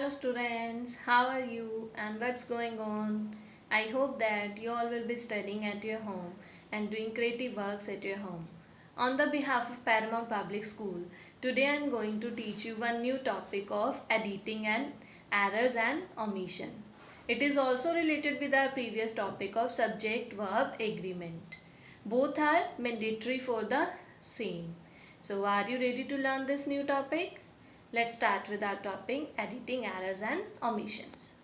Hello students, how are you and what's going on? I hope that you all will be studying at your home and doing creative works at your home. On the behalf of Paramount Public School, today I am going to teach you one new topic of editing and errors and omission. It is also related with our previous topic of subject-verb agreement. Both are mandatory for the same. So are you ready to learn this new topic? Let's start with our topic editing errors and omissions.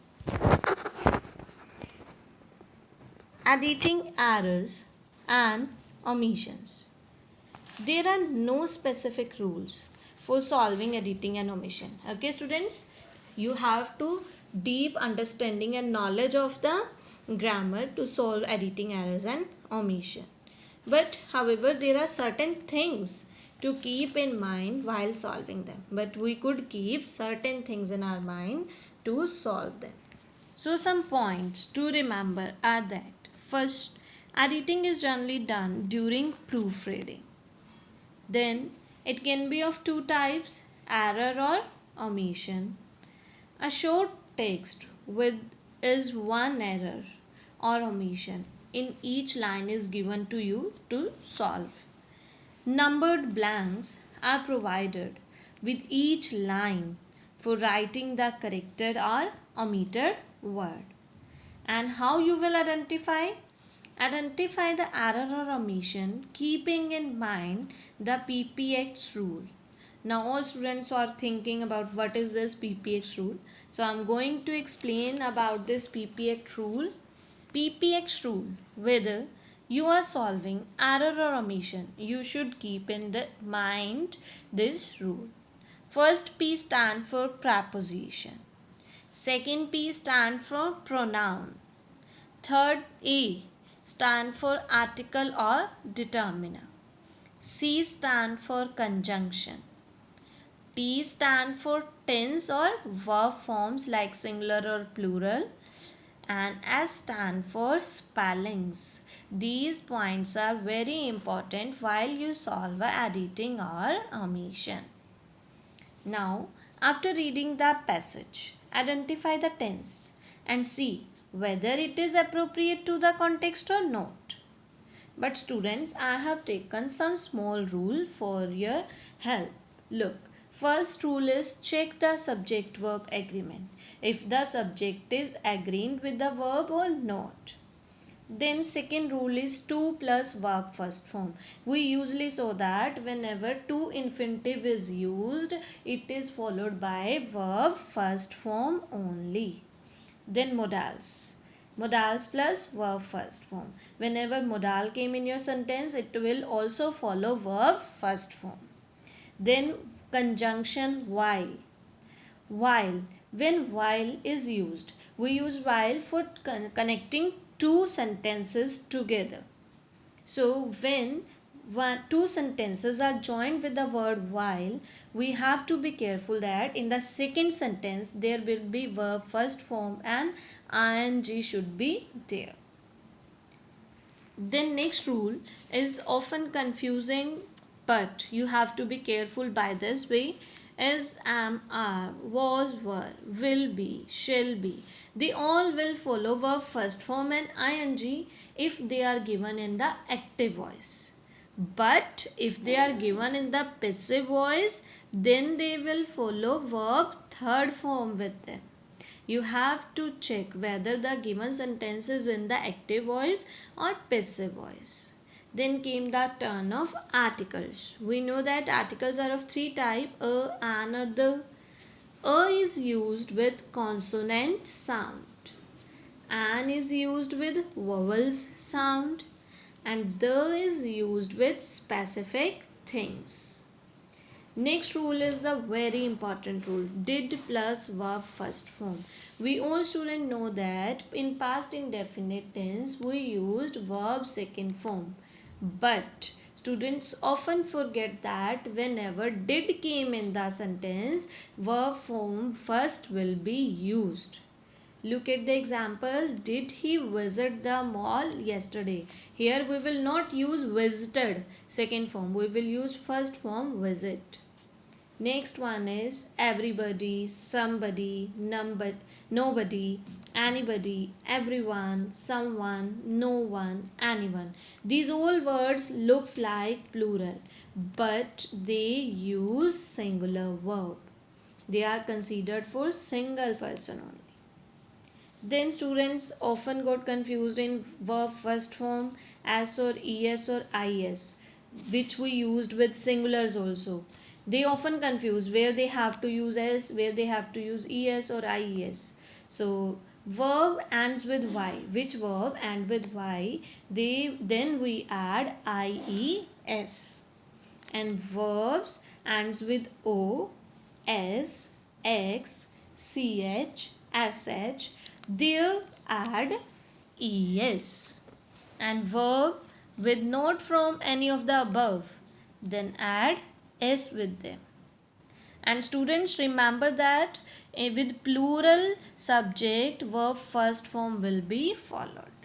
Editing errors and omissions. There are no specific rules for solving editing and omission. Okay students, you have to deep understanding and knowledge of the grammar to solve editing errors and omission. But however, there are certain things to keep in mind while solving them. But we could keep certain things in our mind to solve them. So some points to remember are that first, editing is generally done during proofreading. Then it can be of two types, error or omission. A short text with is one error or omission in each line is given to you to solve. Numbered blanks are provided with each line for writing the corrected or omitted word. And how you will identify? Identify the error or omission keeping in mind the PPX rule. Now all students are thinking about what is this PPX rule. So I am going to explain about this PPX rule. PPX rule, whether you are solving error or omission, you should keep in the mind this rule. First P stand for preposition. Second P stand for pronoun. Third A stand for article or determiner. C stand for conjunction. T stand for tense or verb forms like singular or plural, and S stand for spellings. These points are very important while you solve a editing or omission. Now, after reading the passage, identify the tense and see whether it is appropriate to the context or not. But students, I have taken some small rule for your help. Look, first rule is check the subject verb agreement. If the subject is agreeing with the verb or not. Then second rule is to plus verb first form. We usually saw that whenever to infinitive is used, it is followed by verb first form only. Then modals. Modals plus verb first form. Whenever modal came in your sentence, it will also follow verb first form. Then conjunction while. While. When while is used, we use while for connecting two sentences together. So when two sentences are joined with the word while, we have to be careful that in the second sentence there will be verb first form and ing should be there. Then next rule is often confusing, but you have to be careful by this way. Is, am, are, was, were, will be, shall be. They all will follow verb first form and ing if they are given in the active voice. But if they are given in the passive voice, then they will follow verb third form with them. You have to check whether the given sentence is in the active voice or passive voice. Then came the turn of articles. We know that articles are of three types, a, an, or the. A is used with consonant sound. An is used with vowels sound. And the is used with specific things. Next rule is the very important rule, did plus verb first form. We all students know that in past indefinite tense we used verb second form. But students often forget that whenever did came in the sentence, verb form first will be used. Look at the example, did he visit the mall yesterday? Here we will not use visited second form, we will use first form visit. Next one is everybody, somebody, number, nobody, anybody, everyone, someone, no one, anyone. These all words looks like plural, but they use singular verb. They are considered for single person only. Then students often got confused in verb first form as or es or is, which we used with singulars also. They often confuse where they have to use s, where they have to use es or ies. So verb ends with y. Which verb end with y? Then we add ies. And verbs ends with o, s, x, ch, sh. There add es. And verb with not from any of the above, then add s with them. And students, remember that with plural subject, verb first form will be followed.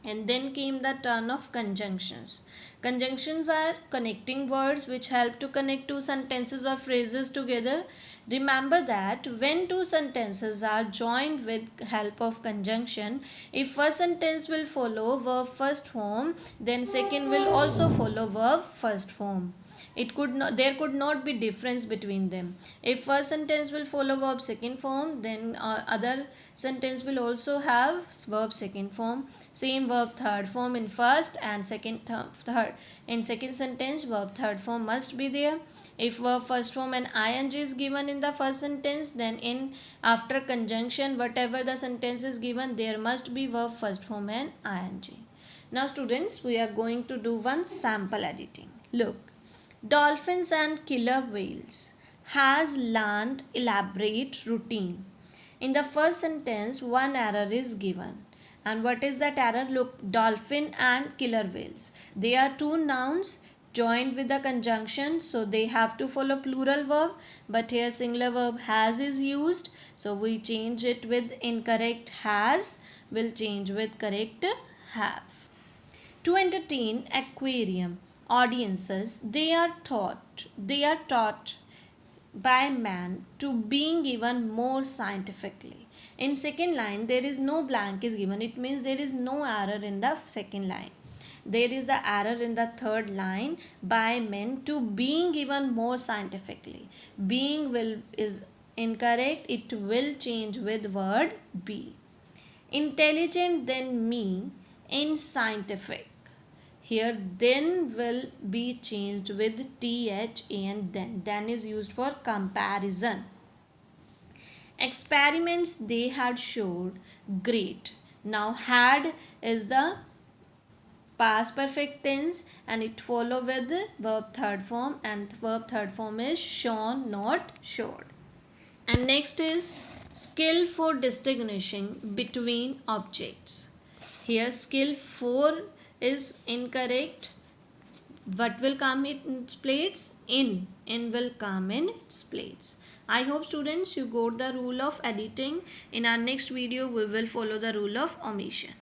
And then came the turn of conjunctions. Conjunctions are connecting words which help to connect two sentences or phrases together. Remember that when two sentences are joined with help of conjunction, if first sentence will follow verb first form, then second will also follow verb first form. There could not be difference between them. If first sentence will follow verb second form, then other sentence will also have verb second form. Same verb third form in first and third in second sentence, verb third form must be there. If verb first form and ing is given in the first sentence, then in after conjunction, whatever the sentence is given, there must be verb first form and ing. Now students, we are going to do one sample editing. Look. Dolphins and killer whales has learned elaborate routine. In the first sentence, one error is given. And what is that error? Look, dolphin and killer whales. They are two nouns joined with the conjunction, so they have to follow plural verb. But here singular verb has is used, so we change it with incorrect has, will change with correct have. To entertain aquarium audiences, they are taught by man to being given more scientifically. In second line, there is no blank is given. It means there is no error in the second line. There is the error in the third line, by men to being given more scientifically. Being is incorrect. It will change with word be. Intelligent than me in scientific. Here then will be changed with tha and then. Then is used for comparison. Experiments they had showed great. Now had is the past perfect tense and it follow with the verb third form, and verb third form is shown, not showed. And next is skill for distinguishing between objects. Here skill for is incorrect. What will come in its place? In will come in its place. I hope students you got the rule of editing. In our next video we will follow the rule of omission.